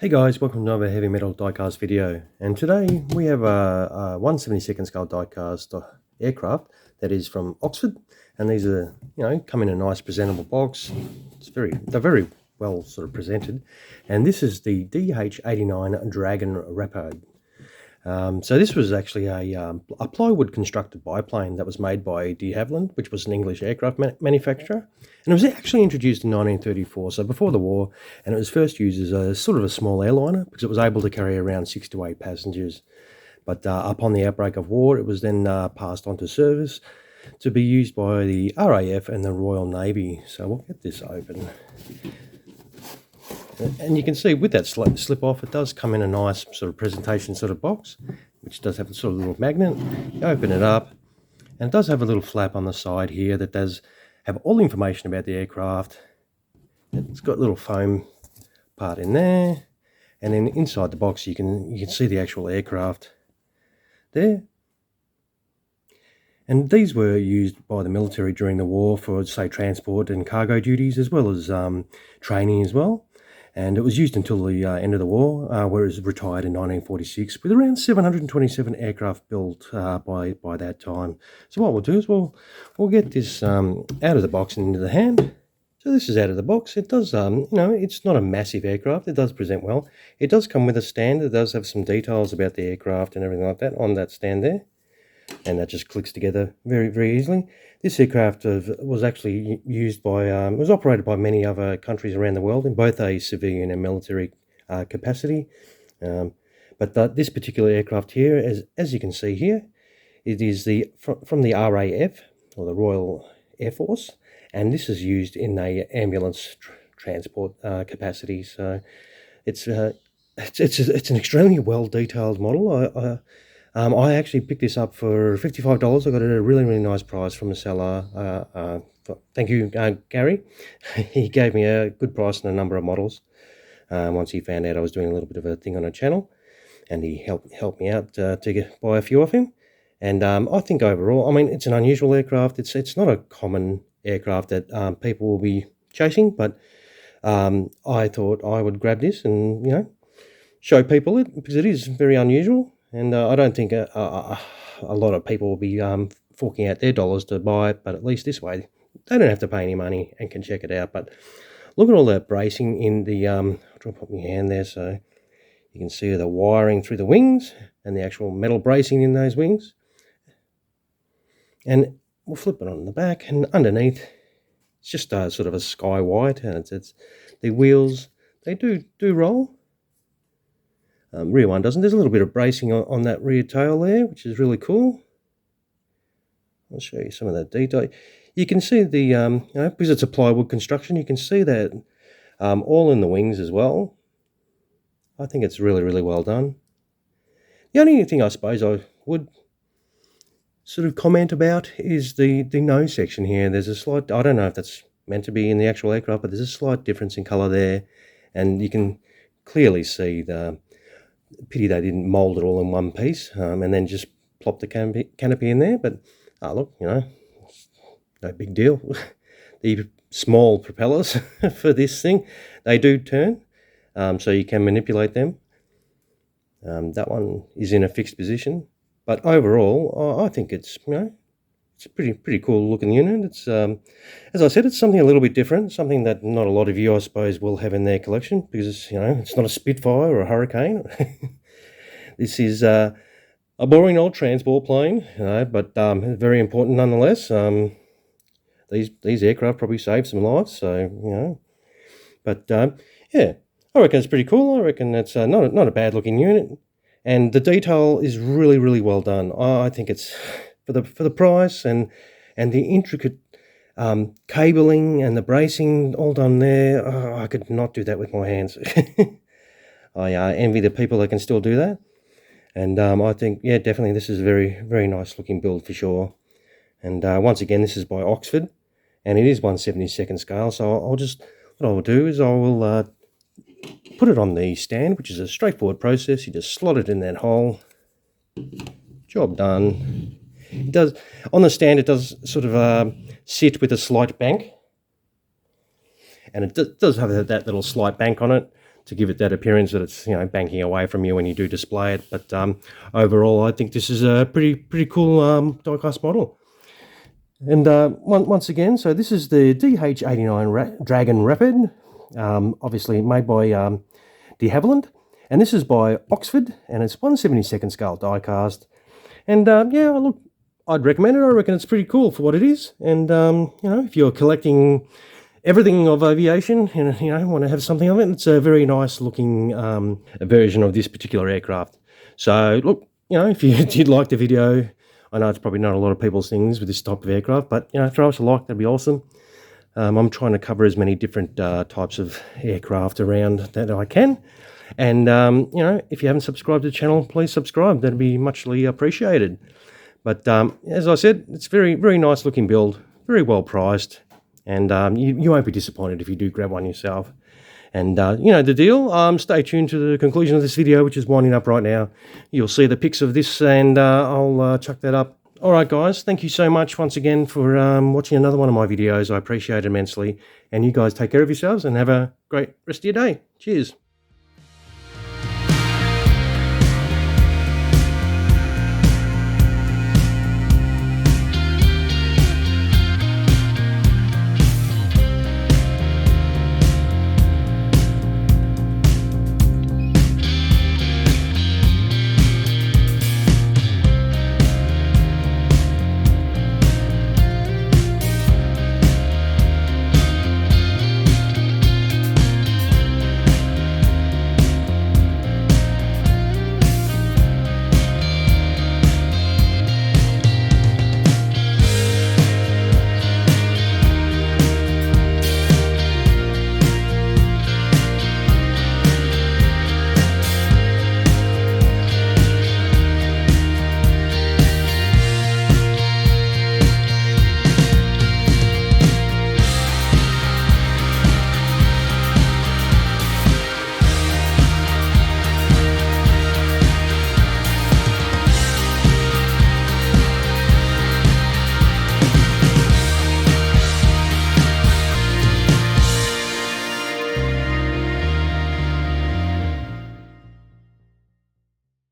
Hey guys, welcome to another heavy metal diecast video, and today we have a 1/72 scale diecast aircraft that is from Oxford, and these are, come in a nice presentable box. They're very well sort of presented, and this is the D.H.89 Dragon Rapide. So this was actually a plywood constructed biplane that was made by de Havilland, which was an English aircraft manufacturer. And it was actually introduced in 1934, so before the war, and it was first used as a sort of a small airliner because it was able to carry around 6 to 8 passengers. But upon the outbreak of war, it was then passed on to service to be used by the RAF and the Royal Navy. So we'll get this open. And you can see with that slip off, it does come in a nice sort of presentation sort of box, which does have a sort of little magnet. You open it up, and it does have a little flap on the side here that does have all the information about the aircraft. It's got a little foam part in there, and then inside the box you can see the actual aircraft there. And these were used by the military during the war for, say, transport and cargo duties, as well as training as well. And it was used until the end of the war, where it was retired in 1946, with around 727 aircraft built by that time. So what we'll do is we'll get this out of the box and into the hand. So this is out of the box. It does, it's not a massive aircraft. It does present well. It does come with a stand. It does have some details about the aircraft and everything like that on that stand there. And that just clicks together very, very easily. This aircraft was actually used by, was operated by many other countries around the world in both a civilian and military capacity. But this particular aircraft here, as you can see here, it is from the RAF, or the Royal Air Force, and this is used in a ambulance transport capacity. So it's an extremely well detailed model. I actually picked this up for $55. I got it at a really, really nice price from the seller. Thank you, Gary. He gave me a good price on a number of models. Once he found out I was doing a little bit of a thing on a channel, and he helped me out to buy a few of him. And I think overall, I mean, it's an unusual aircraft. It's not a common aircraft that people will be chasing, but I thought I would grab this and show people it, because it is very unusual. And I don't think a lot of people will be forking out their dollars to buy it, but at least this way they don't have to pay any money and can check it out. But look at all that bracing in the, I'll try to put my hand there so you can see the wiring through the wings and the actual metal bracing in those wings. And we'll flip it on the back, and underneath it's just sort of a sky white, and it's the wheels, they do roll. Rear one doesn't. There's a little bit of bracing on that rear tail there, which is really cool. I'll show you some of that detail. You can see the, because it's a plywood construction, you can see that all in the wings as well. I think it's really, really well done. The only thing I suppose I would sort of comment about is the nose section here. There's a slight, I don't know if that's meant to be in the actual aircraft, but there's a slight difference in colour there, and you can clearly see the pity they didn't mould it all in one piece and then just plop the canopy in there. But look, no big deal. The small propellers for this thing, they do turn, so you can manipulate them. That one is in a fixed position, but overall I think it's it's a pretty cool looking unit. It's as I said, it's something a little bit different, something that not a lot of you, I suppose, will have in their collection, because it's not a Spitfire or a Hurricane. This is a boring old transport plane, but very important nonetheless. These aircraft probably saved some lives, so But yeah, I reckon it's pretty cool. I reckon it's not a bad looking unit, and the detail is really, really well done. I think it's for the price and the intricate cabling and the bracing all done there. I could not do that with my hands. I envy the people that can still do that. And I think, yeah, definitely this is a very, very nice looking build for sure. And once again, this is by Oxford, and it is 1/72 scale. So what I'll do is I will put it on the stand, which is a straightforward process. You just slot it in that hole. Job done. It does, on the stand, it does sort of sit with a slight bank, and it does have that little slight bank on it to give it that appearance that it's, you know, banking away from you when you do display it. But overall, I think this is a pretty cool die-cast model. And once again, so this is the D.H.89 Dragon Rapide, obviously made by de Havilland, and this is by Oxford, and it's 1/72 scale die-cast. And yeah, look, I'd recommend it. I reckon it's pretty cool for what it is. And you know, if you're collecting everything of aviation and, you know, want to have something of it, it's a very nice looking version of this particular aircraft. So look, you know, if you did like the video, I know it's probably not a lot of people's things with this type of aircraft, but, you know, throw us a like, that'd be awesome. I'm trying to cover as many different types of aircraft around that I can. And, you know, if you haven't subscribed to the channel, please subscribe. That'd be muchly appreciated. But as I said, it's very nice looking build, very well priced. And you won't be disappointed if you do grab one yourself. And you know the deal. Stay tuned to the conclusion of this video, which is winding up right now. You'll see the pics of this, and I'll chuck that up. All right, guys. Thank you so much once again for watching another one of my videos. I appreciate it immensely. And you guys take care of yourselves and have a great rest of your day. Cheers.